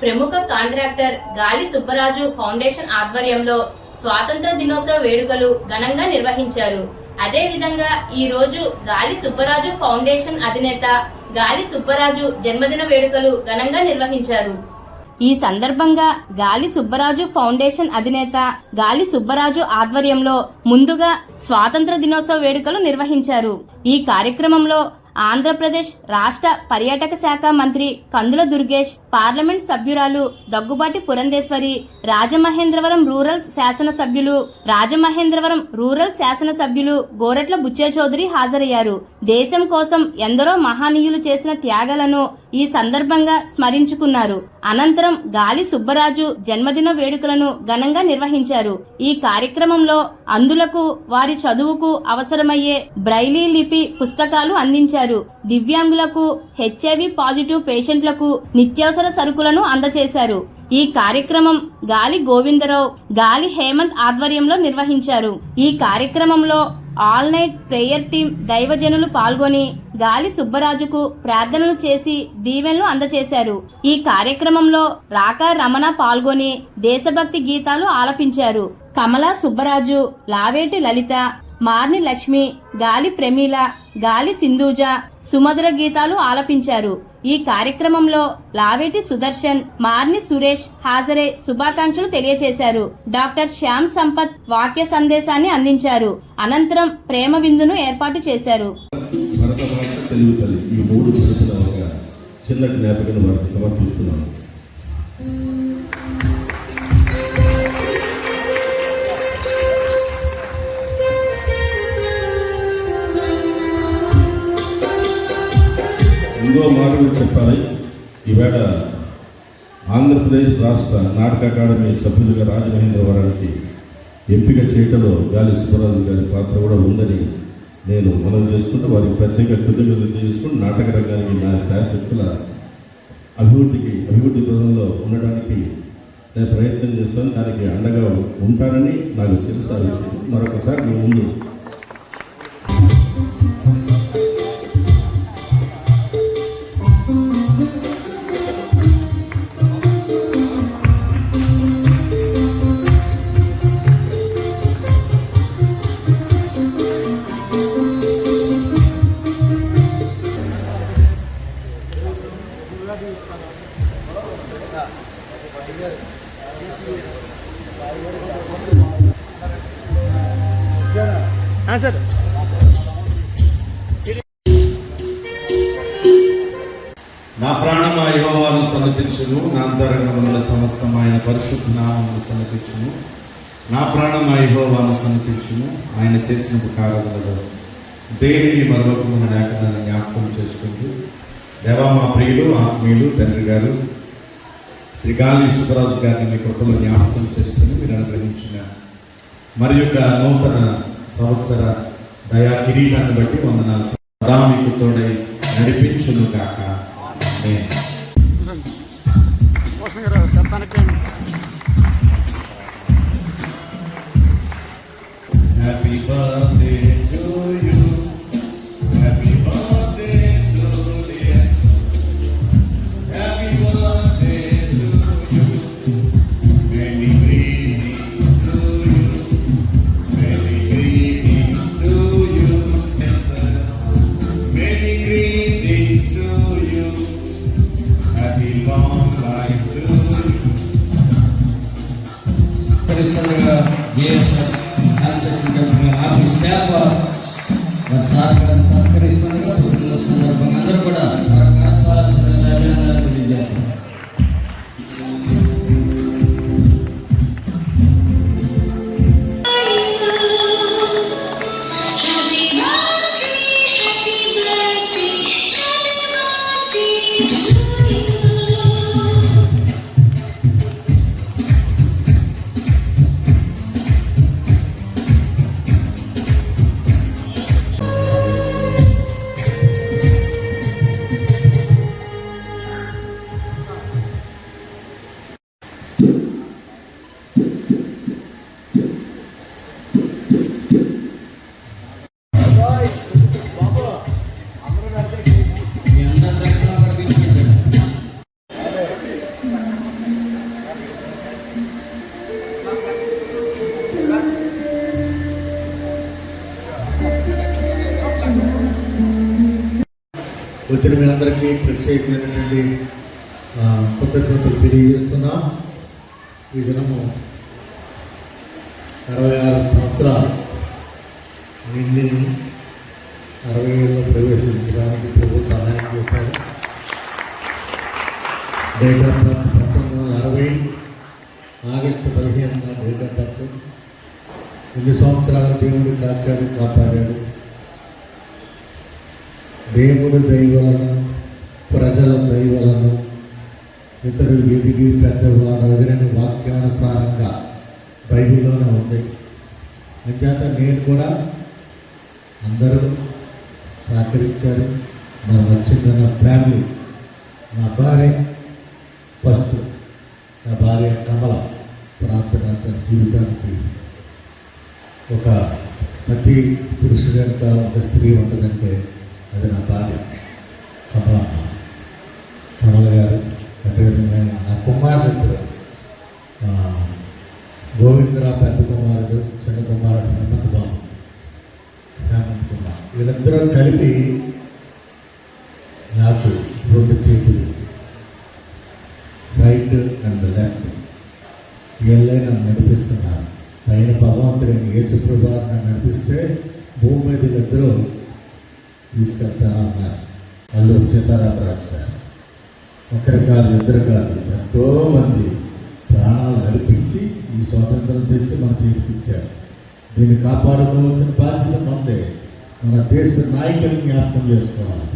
ప్రముఖ కాంట్రాక్టర్ గాలి సుబ్బరాజు ఫౌండేషన్ ఆధ్వర్యంలో స్వాతంత్ర దినోత్సవ వేడుకలు ఘనంగా నిర్వహించారు. అదే విధంగా ఈ రోజు గాలి సుబ్బరాజు ఫౌండేషన్ అధినేత గాలి సుబ్బరాజు జన్మదిన వేడుకలు ఘనంగా నిర్వహించారు. ఈ సందర్భంగా గాలి సుబ్బరాజు ఫౌండేషన్ అధినేత గాలి సుబ్బరాజు ఆధ్వర్యంలో ముందుగా స్వాతంత్ర దినోత్సవ వేడుకలు నిర్వహించారు. ఈ కార్యక్రమంలో ఆంధ్రప్రదేశ్ రాష్ట్ర పర్యాటక శాఖ మంత్రి కందుల దుర్గేష్, పార్లమెంట్ సభ్యురాలు దగ్గుబాటి పురంధేశ్వరి, రాజమహేంద్రవరం రూరల్ శాసనసభ్యులు గోరట్ల బుచ్చే చౌదరి హాజరయ్యారు. దేశం కోసం ఎందరో మహనీయులు చేసిన త్యాగాలను ఈ సందర్భంగా స్మరించుకున్నారు. అనంతరం గాలి సుబ్బరాజు జన్మదిన వేడుకలను ఘనంగా నిర్వహించారు. ఈ కార్యక్రమంలో అందులకు వారి చదువుకు అవసరమయ్యే బ్రైలీ లిపి పుస్తకాలు అందించారు. దివ్యాంగులకు, హెచ్ఐవి పాజిటివ్ పేషెంట్లకు నిత్యావసర సరుకులను అందజేశారు. ఈ కార్యక్రమం గాలి గోవిందరావు, గాలి హేమంత్ ఆధ్వర్యంలో నిర్వహించారు. ఈ కార్యక్రమంలో ఆల్ నైట్ ప్రేయర్ టీం దైవజనులు పాల్గొని గాలి సుబ్బరాజుకు ప్రార్థనలు చేసి దీవెనలు అందజేశారు. ఈ కార్యక్రమంలో రాకా రమణ పాల్గొని దేశభక్తి గీతాలు ఆలపించారు. కమలా సుబ్బరాజు, లావేటి లలిత, మార్ని లక్ష్మి, గాలి ప్రమీల, గాలి సింధూజ సుమధుర గీతాలు ఆలపించారు. ఈ కార్యక్రమంలో లావేటి సుదర్శన్, మార్ని సురేష్ హాజరై శుభాకాంక్షలు తెలియజేశారు. డాక్టర్ శ్యామ్ సంపత్ వాక్య సందేశాన్ని అందించారు. అనంతరం ప్రేమ విందును ఏర్పాటు చేశారు. ఇంకో మాట కూడా చెప్పాలి. ఈవేళ ఆంధ్రప్రదేశ్ రాష్ట్ర నాటక అకాడమీ సభ్యులుగా రాజమహేంద్రవరానికి ఎంపిక చేయటంలో గాలి సుబ్బరాజు గారి పాత్ర కూడా ఉందని నేను మనం చేసుకుంటూ వారికి ప్రత్యేక కృతజ్ఞతలు తెలియజేసుకుంటూ నాటక రంగానికి నా శాశక్తుల అభివృద్ధి పదంలో ఉండడానికి నేను ప్రయత్నం చేస్తాను. దానికి అండగా ఉంటానని నాకు తెలుసు. ఆ విషయం మరొకసారి మీ ముందు సార్ నా ప్రాణమా యెహోవాను సన్నతించును, నా అంతరంగముల సమస్తమైన పరిశుద్ధ నామమును సన్నతించును. నా ప్రాణమా యెహోవాను సన్నతించును, ఆయన చేసిన ఉపకారములలో దేనిని మరొకమున లేఖనాన్ని జ్ఞాపకం చేసుకుంటూ దేవా మా ప్రియులు ఆత్మీయులు తండ్రి గారు శ్రీ గాలి సుబ్బరాజు గారిని మీ కృపలో జ్ఞాపకం చేసుకుని మీరు అనుగ్రహించిన మరి యొక్క నూతన సంవత్సర దయా కిరీటాన్ని బట్టి వందనాలు. సదా మీకు తోడై నడిపించును కాక. Happy birthday to you, happy birthday to dear, happy birthday to you, many greetings to you, many greetings to you, many greetings to you, happy long life to you. పరిస్థితులుగా JSS construction company office staff వారి సహకారాన్ని సహకరిస్తుండగా పుట్టిన సందర్భంగా అందరూ కూడా కరత్వాలను అభినందనలు తెలియజేస్తారు. వచ్చిన మీ అందరికీ ప్రత్యేకమైనటువంటి కృతజ్ఞతలు తెలియజేస్తున్నాం. ఈ దినము 66 సంవత్సరాలు నిండి 60 ప్రవేశించడానికి ప్రభు సహాయం చేశారు. Date of birth 1960, August 15 date of birth. ఇన్ని సంవత్సరాలు దేవుడు కాచాడు, కాపాడాడు. దేవుడు దయవలను, ప్రజల దయవలను ఇతడు ఎదిగి పెద్దవాడు అదిరని వాక్యానుసారంగా బైబిల్లోనే ఉంది. అంచేత నేను కూడా అందరూ సహకరించారు. మనం వచ్చింది నా ఫ్యామిలీ, నా భార్య ఫస్ట్, నా భార్య కమల ప్రార్థన తన జీవితానికి ఒక ప్రతి పురుషుడు యొక్క ఒక స్త్రీ ఉంటుందంటే అది నా భార్య కమలమ్మ, కమల గారు. అదేవిధంగా నా కుమారుడు గోవిందరావు పెద్ద కుమారుడు, చిన్న కుమారుడు హేమంత్ బాబు, హేమంత్ కుమార్. వీళ్ళిద్దరూ కలిపి నాకు 2 చేతులు, రైట్ అండ్ లెఫ్ట్, వీళ్ళే నన్ను నడిపిస్తున్నారు. పైన భగవంతుడిని యేసుప్రభు నన్ను నడిపిస్తే భూమి మీద వీళ్ళిద్దరూ తీసుకెళ్తా ఉన్నారు. అల్లూరి సీతారామరాజు గారు ఒకరు కాదు, ఇద్దరు కాదు, ఎంతోమంది ప్రాణాలు అర్పించి ఈ స్వాతంత్రం తెచ్చి మన చేతికి ఇచ్చారు. దీన్ని కాపాడుకోవాల్సిన బాధ్యత మనదే. మన దేశ నాయకులను జ్ఞాపకం చేసుకోవాలి.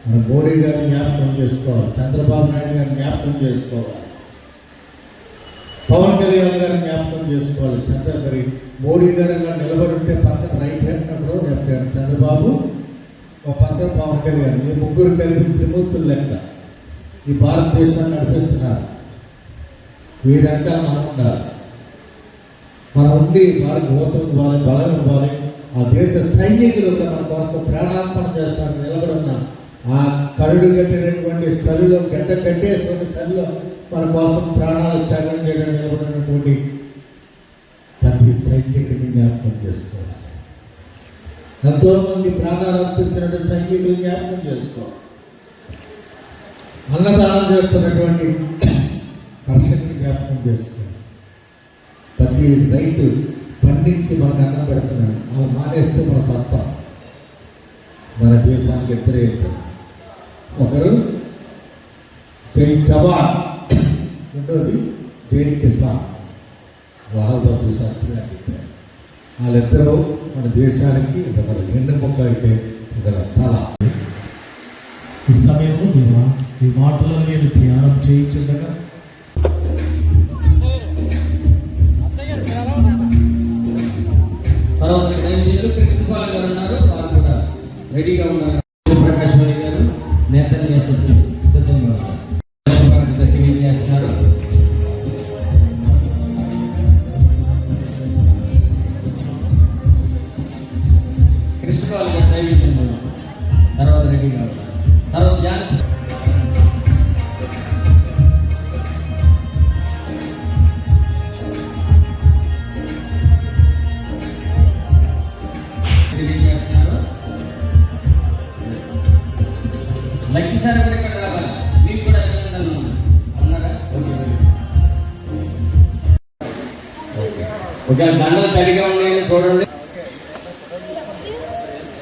మన మోడీ గారిని జ్ఞాపకం చేసుకోవాలి, చంద్రబాబు నాయుడు గారిని జ్ఞాపకం చేసుకోవాలి, పవన్ కళ్యాణ్ గారిని జ్ఞాపకం చేసుకోవాలి. మరి మోడీ గారు ఇలా నిలబడి ఉంటే పక్కన రైట్ హ్యాండ్ అప్పుడు లెఫ్ట్ హ్యాండ్ చంద్రబాబు, ఒక పక్కన పవన్ కళ్యాణ్, ఈ ముగ్గురు కలిపి త్రిమూర్తులు లెక్క ఈ భారతదేశాన్ని నడిపిస్తున్నారు. వీరి వెనకాల మనం ఉండాలి. మనం ఉండి వారికి ఓతం ఇవ్వాలి, బలం ఇవ్వాలి. ఆ దేశ సైనికులు మన కొరకు ప్రాణార్పణ చేస్తారు. నిలబడి ఉన్నాం. ఆ కరుడు కట్టినటువంటి సరిలో గడ్డ కట్టేటువంటి సరిలో మన కోసం ప్రాణాలు త్యాగం చేయడం నిలబడినటువంటి ప్రతి సైనికుడిని జ్ఞాపకం చేసుకోవాలి. ఎంతోమంది ప్రాణాలు అర్పించినటువంటి సైనికులు జ్ఞాపకం చేసుకోవాలి. అన్నదానం చేస్తున్నటువంటి కర్షకుని జ్ఞాపకం చేసుకోవాలి. ప్రతి రైతు పండించి మనకు అన్నం పెడుతున్నాడు. వాళ్ళు మానేస్తే మన సత్తా. మన దేశానికి ఇద్దరే ఇద్దరు, ఒకరు జై జవాన్, రెండోది జై కిసాన్. లాల్ బహదూర్ శాస్త్రి గారు చెప్పారు. వాళ్ళిద్దరూ మన దేశానికి ఒకరు ఎండు మొక్క అయితే ఒకరు తల. ఈ సమయంలో ఈ మాటలను నేను ధ్యానం చేయించుండగా తర్వాత కృష్ణపాల గారు ఉన్నారు, వారు కూడా రెడీగా ఉన్నారు. ప్రకాశ్వరి గారు నేతన్య సత్యం సిద్ధంగా ఉన్నారు. కృష్ణపాల గారు నైవేద్యంలో తర్వాత రెడీగా ఉన్నారు. తర్వాత జ్ఞాన లక్కిసారి కూడా ఇక్కడ రావాలి. మీకు కూడా అభినందనలు ఉన్నారా? ఒకవేళ దండలు తడిగా ఉన్నాయని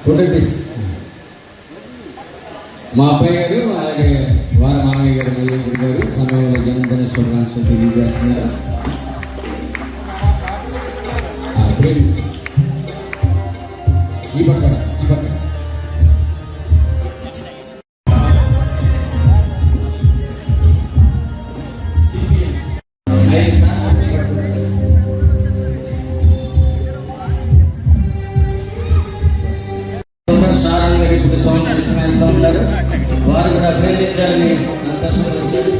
చూడండి. మా అబ్బాయి గారు అలాగే వారి మామయ్య గారు మల్లెపూడి గారు సమయంలో జన్మదిన శుభాకాంక్షలు తెలియజేస్తున్నారు. ఈ పక్కన సారాన్ని గారు ఇప్పుడు సంవత్సరం వేస్తూ ఉంటారు. వారు కూడా అభినందించాలని అంతర్శం వచ్చారు.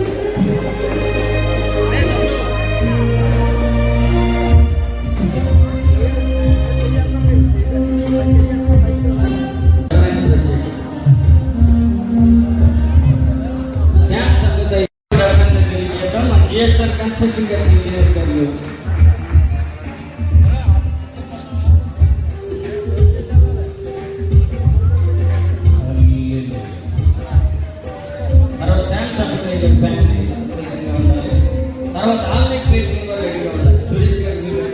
శ్యామ్ సత్యత అభినందన తెలియజేద్దాం. మన జిఎస్ఆర్ కన్స్ట్రక్షన్ కంపెనీ ఇంజనీర్ గారు గారు పెన్ని సిద్ధంగా ఉండాలి. తర్వాత ఆన్లైన్ ట్రీట్మెంట్ కూడా రెడీగా ఉండాలి. సురేష్ గారు మీరు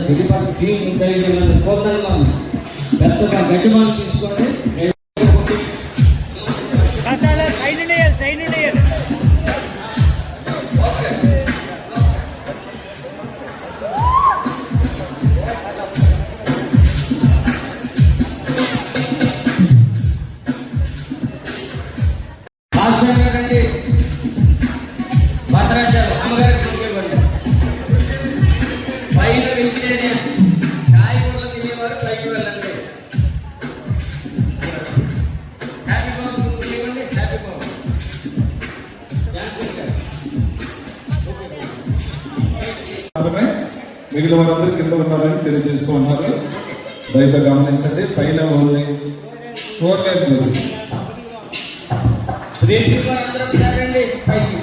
సిరిపాటి టీం కలిగిన పోతాను పెద్దగా గడ్డిమాను తీసుకోండి. రండి భద్రాచారు అమ్మగారికి తీసుకెళ్ళండి. పైన వెళ్తేనే కాయగూరలు తినేవారు పైకి వెళ్ళండి. హ్యాపీ బాబు ఇవ్వండి. హ్యాపీ బాబు మిగిలిన వారందరూ కింద ఉన్నారని తెలియజేస్తూ ఉన్నారు. దయతో గమనించండి. పైన ఓన్లీ 4 లైన్ మ్యూజిక్. అందరూ ఉన్నారండి పైకి.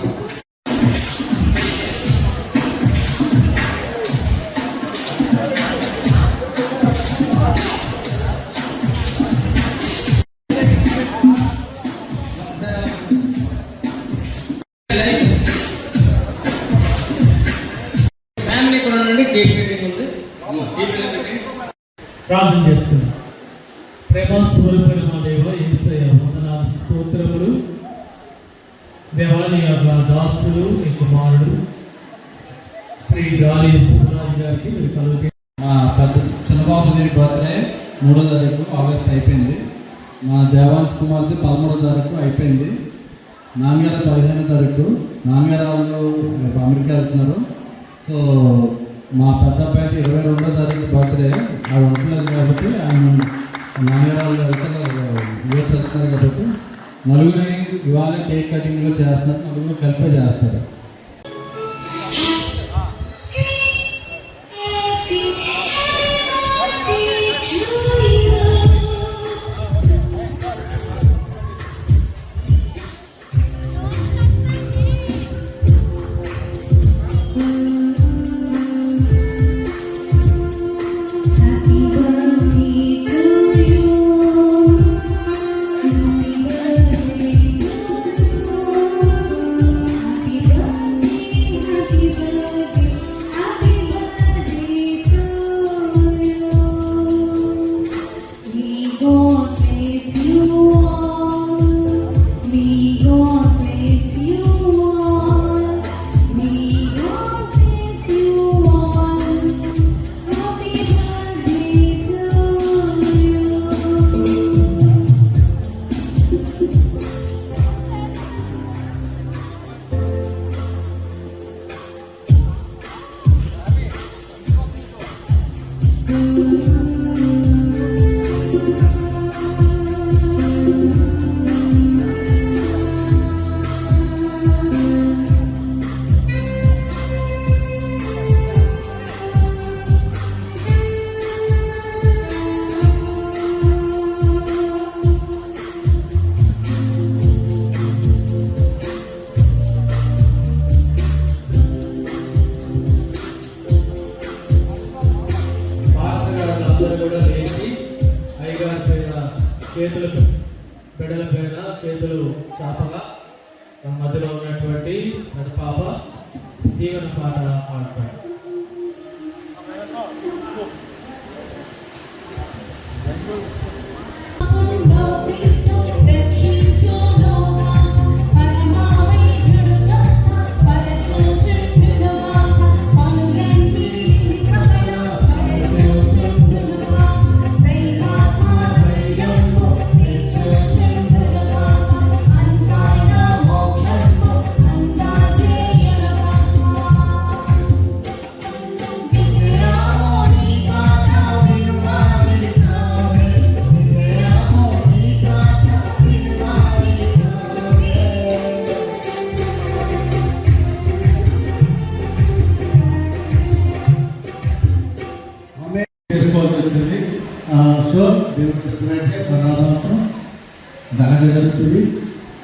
ప్రార్థన చేస్తుంది. ప్రేమ స్వరూపమైన మా దేవ యేసయ్య వందనాలు స్తోత్రములు. దేవాని యొక్క దాసులు నీ కుమారుడు శ్రీ గాలి సుబ్బరాజు గారికి మీరు కలుగు. మా పెద్ద చిన్నబాబు దీని బర్త్డే 3వ తారీఖు ఆగస్ట్ అయిపోయింది. మా దేవాంశ్ కుమార్తె 13వ తారీఖు అయిపోయింది. నాన్నగారు 15వ తారీఖు. నాన్నగారు వాళ్ళు అమెరికా వెళ్తున్నారు. సో మా పెద్ద అబ్బాయికి 22వ తారీఖు బర్త్డే. ఆ ఉంటలేదు కాబట్టి ఆయన నాన్నగారు వాళ్ళు వెళ్తున్నారు, యూఎస్ వెళ్తున్నారు కాబట్టి నలుగురిని ఇవాళ కేక్ కటింగ్లో చేస్తున్నారు. నలుగురు కలిపే చేస్తారు. చేతులు బిడ్డల పైన చేతులు చాపగా మధ్యలో ఉన్నటువంటి పెద్ద పాప దీవెన పాట పాడతాడు.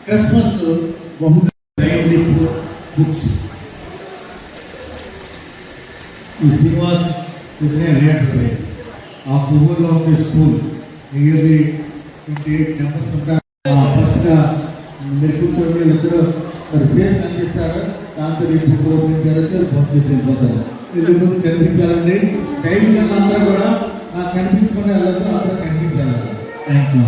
క్రిస్మస్ బహుగా లైవ్లీ బుక్స్ ఈ శ్రీనివాస్ ఇతనే రేట్ ఆ పువ్వులో ఉండే స్కూల్ నియర్లీ 28 మెంబర్స్ ఉంటారు. ఫస్ట్గా మీరు కూర్చోండి, వీళ్ళిద్దరూ మరి చేసి అందిస్తారు. దాంతో ఈ బుక్ ఓపెనింగ్ జరిగితే ఫోన్ చేసి వెళ్ళిపోతారు. వీళ్ళు ముందు కనిపించాలండి. టైంకి అందరూ కూడా నాకు కనిపించుకునే వాళ్ళతో అందరూ కనిపించాలి. Thank you.